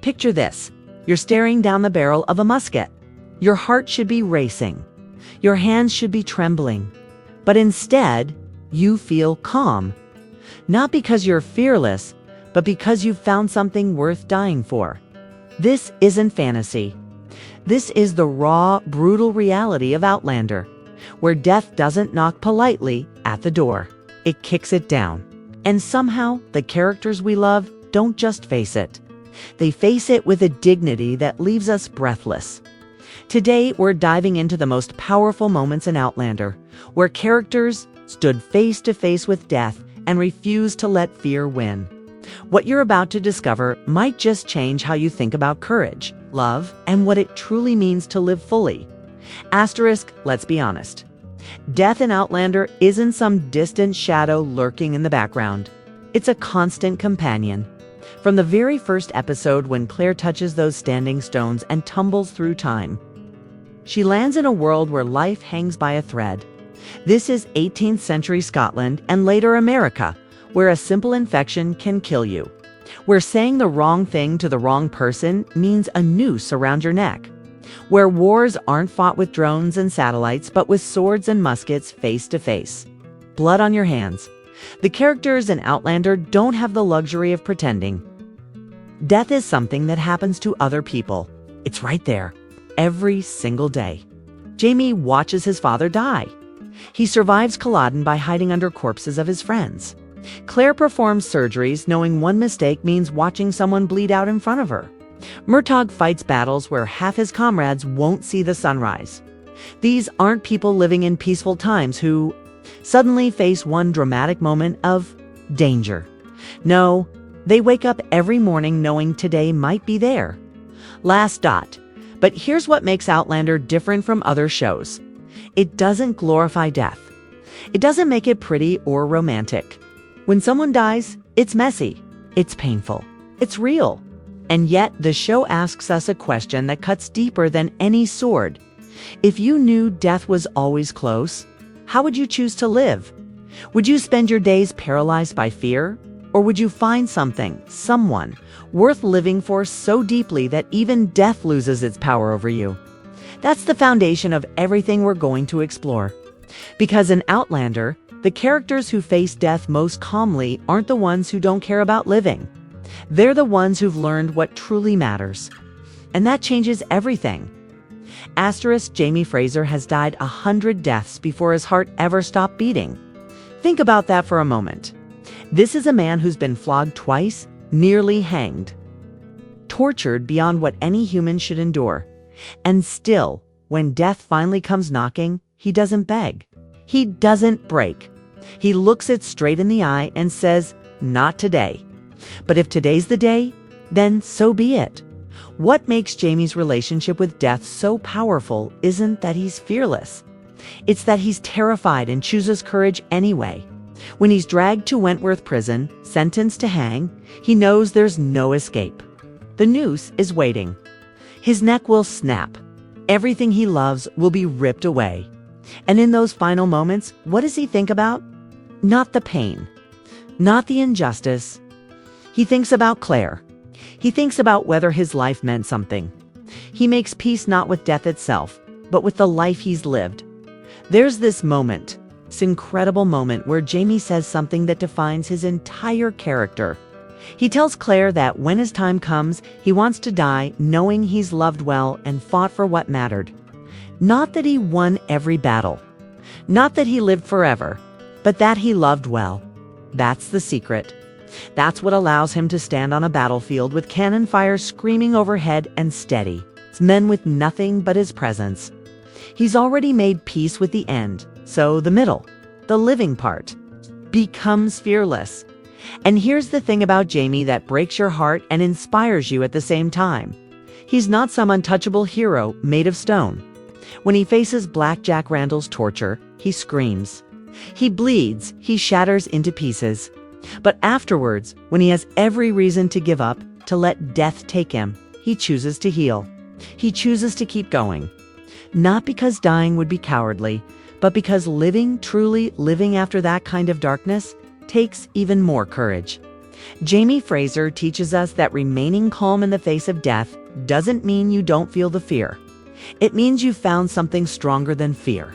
Picture this. You're staring down the barrel of a musket. Your heart should be racing. Your hands should be trembling. But instead, you feel calm. Not because you're fearless, but because you've found something worth dying for. This isn't fantasy. This is the raw, brutal reality of Outlander, where death doesn't knock politely at the door. It kicks it down. And somehow, the characters we love don't just face it. They face it with a dignity that leaves us breathless. Today, we're diving into the most powerful moments in Outlander, where characters stood face to face with death and refused to let fear win. What you're about to discover might just change how you think about courage, love, and what it truly means to live fully. Asterisk, let's be honest. Death in Outlander isn't some distant shadow lurking in the background. It's a constant companion. From the very first episode when Claire touches those standing stones and tumbles through time, she lands in a world where life hangs by a thread. This is 18th century Scotland and later America, where a simple infection can kill you, where saying the wrong thing to the wrong person means a noose around your neck, where wars aren't fought with drones and satellites but with swords and muskets face to face. Blood on your hands. The characters in Outlander don't have the luxury of pretending. Death is something that happens to other people. It's right there, every single day. Jamie watches his father die. He survives Culloden by hiding under corpses of his friends. Claire performs surgeries knowing one mistake means watching someone bleed out in front of her. Murtagh fights battles where half his comrades won't see the sunrise. These aren't people living in peaceful times who suddenly face one dramatic moment of danger. No, they wake up every morning knowing today might be there. Last dot. But here's what makes Outlander different from other shows. It doesn't glorify death. It doesn't make it pretty or romantic. When someone dies, it's messy, it's painful, it's real. And yet the show asks us a question that cuts deeper than any sword. If you knew death was always close, how would you choose to live? Would you spend your days paralyzed by fear? Or would you find something, someone, worth living for so deeply that even death loses its power over you? That's the foundation of everything we're going to explore. Because in Outlander, the characters who face death most calmly aren't the ones who don't care about living. They're the ones who've learned what truly matters. And that changes everything. Asterisk, Jamie Fraser has died 100 deaths before his heart ever stopped beating. Think about that for a moment. This is a man who's been flogged twice, nearly hanged, tortured beyond what any human should endure. And still, when death finally comes knocking, he doesn't beg. He doesn't break. He looks it straight in the eye and says, "Not today." But if today's the day, then so be it. What makes Jamie's relationship with death so powerful isn't that he's fearless. It's that he's terrified and chooses courage anyway. When he's dragged to Wentworth Prison, sentenced to hang, he knows there's no escape. The noose is waiting. His neck will snap. Everything he loves will be ripped away. And in those final moments, what does he think about? Not the pain, not the injustice. He thinks about Claire. He thinks about whether his life meant something. He makes peace not with death itself, but with the life he's lived. There's this moment, this incredible moment where Jamie says something that defines his entire character. He tells Claire that when his time comes, he wants to die knowing he's loved well and fought for what mattered. Not that he won every battle. Not that he lived forever, but that he loved well. That's the secret. That's what allows him to stand on a battlefield with cannon fire screaming overhead and steady. It's men with nothing but his presence. He's already made peace with the end, so the middle, the living part, becomes fearless. And here's the thing about Jamie that breaks your heart and inspires you at the same time. He's not some untouchable hero made of stone. When he faces Black Jack Randall's torture, he screams. He bleeds, he shatters into pieces. But afterwards, when he has every reason to give up, to let death take him, he chooses to heal. He chooses to keep going. Not because dying would be cowardly, but because living, truly living after that kind of darkness, takes even more courage. Jamie Fraser teaches us that remaining calm in the face of death doesn't mean you don't feel the fear. It means you've found something stronger than fear.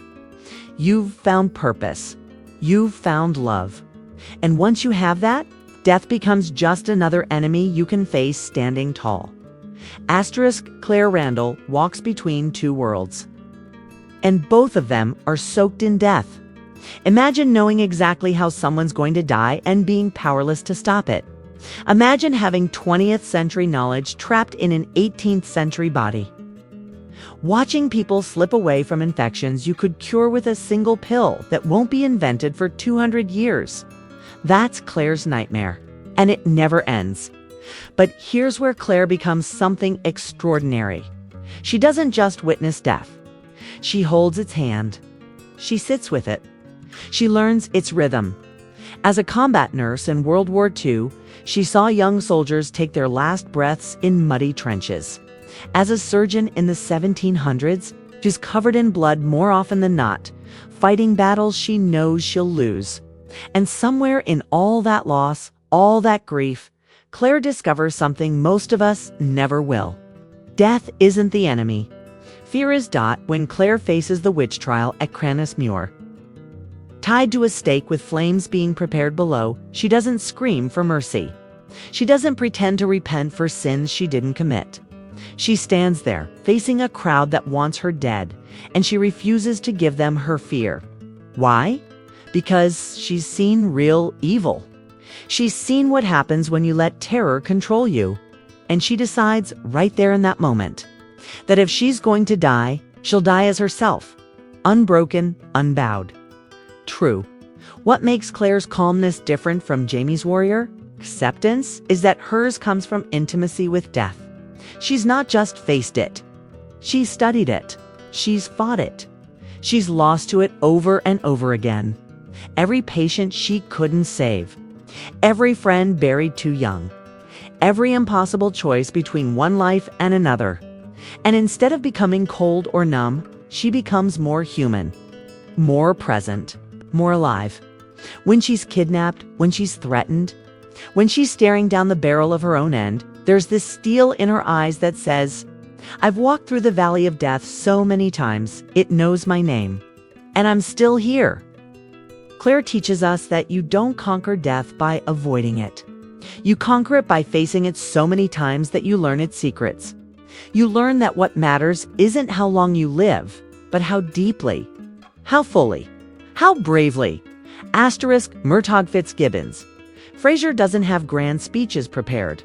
You've found purpose. You've found love. And once you have that, death becomes just another enemy you can face standing tall. Claire Randall walks between two worlds. And both of them are soaked in death. Imagine knowing exactly how someone's going to die and being powerless to stop it. Imagine having 20th century knowledge trapped in an 18th century body. Watching people slip away from infections you could cure with a single pill that won't be invented for 200 years. That's Claire's nightmare, and it never ends. But here's where Claire becomes something extraordinary. She doesn't just witness death. She holds its hand. She sits with it. She learns its rhythm. As a combat nurse in World War II, she saw young soldiers take their last breaths in muddy trenches. As a surgeon in the 1700s, she's covered in blood more often than not, fighting battles she knows she'll lose. And somewhere in all that loss, all that grief, Claire discovers something most of us never will. Death isn't the enemy. Fear is Dot when Claire faces the witch trial at Cranus Muir. Tied to a stake with flames being prepared below, she doesn't scream for mercy. She doesn't pretend to repent for sins she didn't commit. She stands there, facing a crowd that wants her dead, and she refuses to give them her fear. Why? Because she's seen real evil. She's seen what happens when you let terror control you. And she decides right there in that moment that if she's going to die, she'll die as herself, unbroken, unbowed. True. What makes Claire's calmness different from Jamie's warrior? Acceptance is that hers comes from intimacy with death. She's not just faced it. She's studied it. She's fought it. She's lost to it over and over again. Every patient she couldn't save. Every friend buried too young. Every impossible choice between one life and another. And instead of becoming cold or numb, she becomes more human, more present, more alive. When she's kidnapped, when she's threatened, when she's staring down the barrel of her own end, there's this steel in her eyes that says, "I've walked through the valley of death so many times, it knows my name. And I'm still here." Claire teaches us that you don't conquer death by avoiding it. You conquer it by facing it so many times that you learn its secrets. You learn that what matters isn't how long you live, but how deeply, how fully, how bravely. Murtagh Fitzgibbons. Fraser doesn't have grand speeches prepared.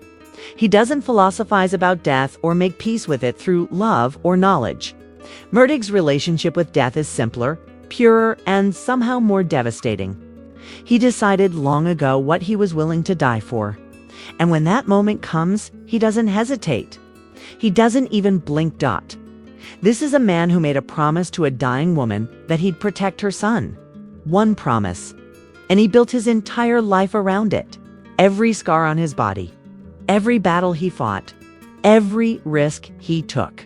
He doesn't philosophize about death or make peace with it through love or knowledge. Murtagh's relationship with death is simpler, purer, and somehow more devastating. He decided long ago what he was willing to die for. And when that moment comes, he doesn't hesitate. He doesn't even blink. This is a man who made a promise to a dying woman that he'd protect her son. One promise. And he built his entire life around it. Every scar on his body. Every battle he fought. Every risk he took.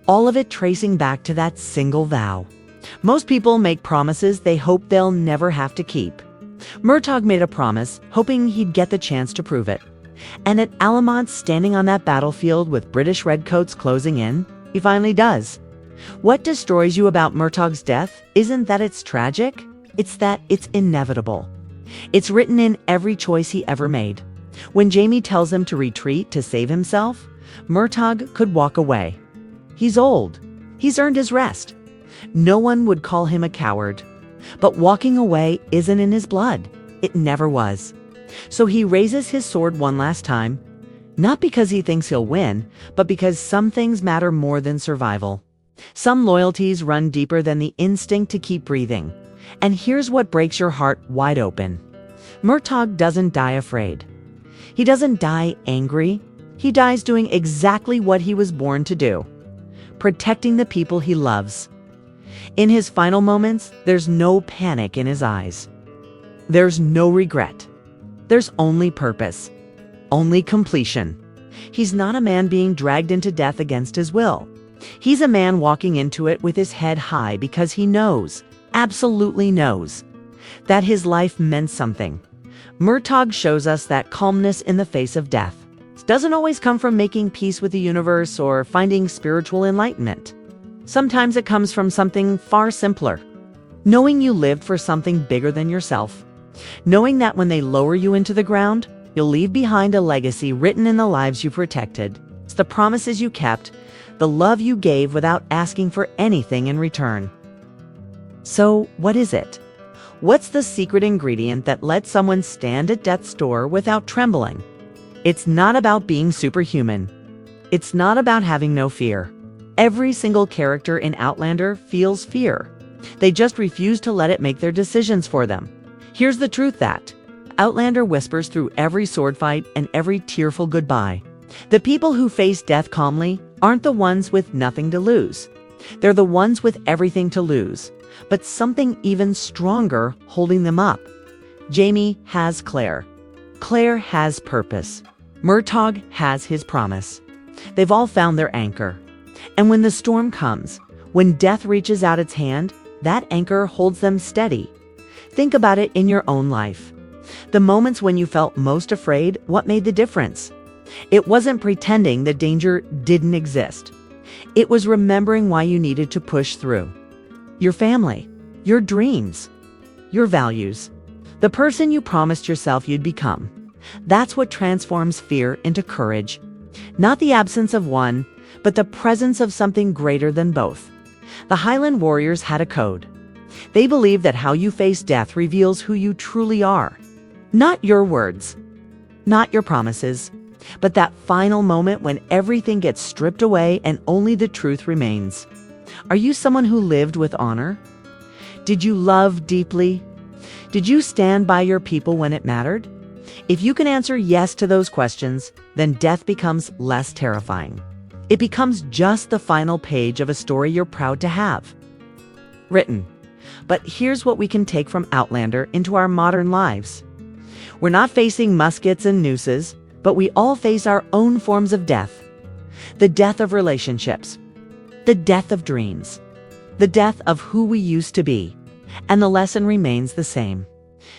All of it tracing back to that single vow. Most people make promises they hope they'll never have to keep. Murtagh made a promise, hoping he'd get the chance to prove it. And at Alamont, standing on that battlefield with British redcoats closing in, he finally does. What destroys you about Murtagh's death isn't that it's tragic, it's that it's inevitable. It's written in every choice he ever made. When Jamie tells him to retreat to save himself, Murtagh could walk away. He's old. He's earned his rest. No one would call him a coward. But walking away isn't in his blood. It never was. So he raises his sword one last time, not because he thinks he'll win, but because some things matter more than survival. Some loyalties run deeper than the instinct to keep breathing. And here's what breaks your heart wide open. Murtagh doesn't die afraid. He doesn't die angry. He dies doing exactly what he was born to do, protecting the people he loves. In his final moments, there's no panic in his eyes. There's no regret. There's only purpose, only completion. He's not a man being dragged into death against his will. He's a man walking into it with his head high because he knows, absolutely knows, that his life meant something. Murtagh shows us that calmness in the face of death doesn't always come from making peace with the universe or finding spiritual enlightenment. Sometimes it comes from something far simpler. Knowing you lived for something bigger than yourself. Knowing that when they lower you into the ground, you'll leave behind a legacy written in the lives you protected. It's the promises you kept, the love you gave without asking for anything in return. So, what is it? What's the secret ingredient that lets someone stand at death's door without trembling? It's not about being superhuman. It's not about having no fear. Every single character in Outlander feels fear. They just refuse to let it make their decisions for them. Here's the truth that Outlander whispers through every sword fight and every tearful goodbye. The people who face death calmly aren't the ones with nothing to lose. They're the ones with everything to lose, but something even stronger holding them up. Jamie has Claire. Claire has purpose. Murtagh has his promise. They've all found their anchor. And when the storm comes, when death reaches out its hand, that anchor holds them steady. Think about it in your own life. The moments when you felt most afraid, what made the difference? It wasn't pretending that danger didn't exist. It was remembering why you needed to push through. Your family, your dreams, your values, the person you promised yourself you'd become. That's what transforms fear into courage. Not the absence of one, but the presence of something greater than both. The Highland warriors had a code. They believed that how you face death reveals who you truly are. Not your words, not your promises, but that final moment when everything gets stripped away and only the truth remains. Are you someone who lived with honor? Did you love deeply? Did you stand by your people when it mattered? If you can answer yes to those questions, then death becomes less terrifying. It becomes just the final page of a story you're proud to have written. But here's what we can take from Outlander into our modern lives. We're not facing muskets and nooses, but we all face our own forms of death. The death of relationships, the death of dreams, the death of who we used to be. And the lesson remains the same.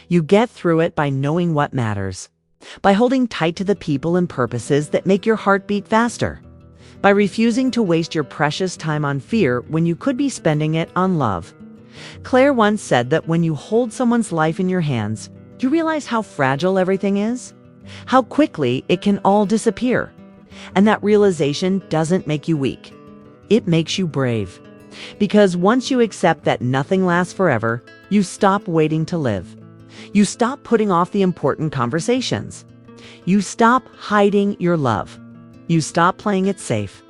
You get through it by knowing what matters, by holding tight to the people and purposes that make your heart beat faster, by refusing to waste your precious time on fear when you could be spending it on love. Claire once said that when you hold someone's life in your hands, you realize how fragile everything is, how quickly it can all disappear. And that realization doesn't make you weak. It makes you brave. Because once you accept that nothing lasts forever, you stop waiting to live. You stop putting off the important conversations. You stop hiding your love. You stop playing it safe.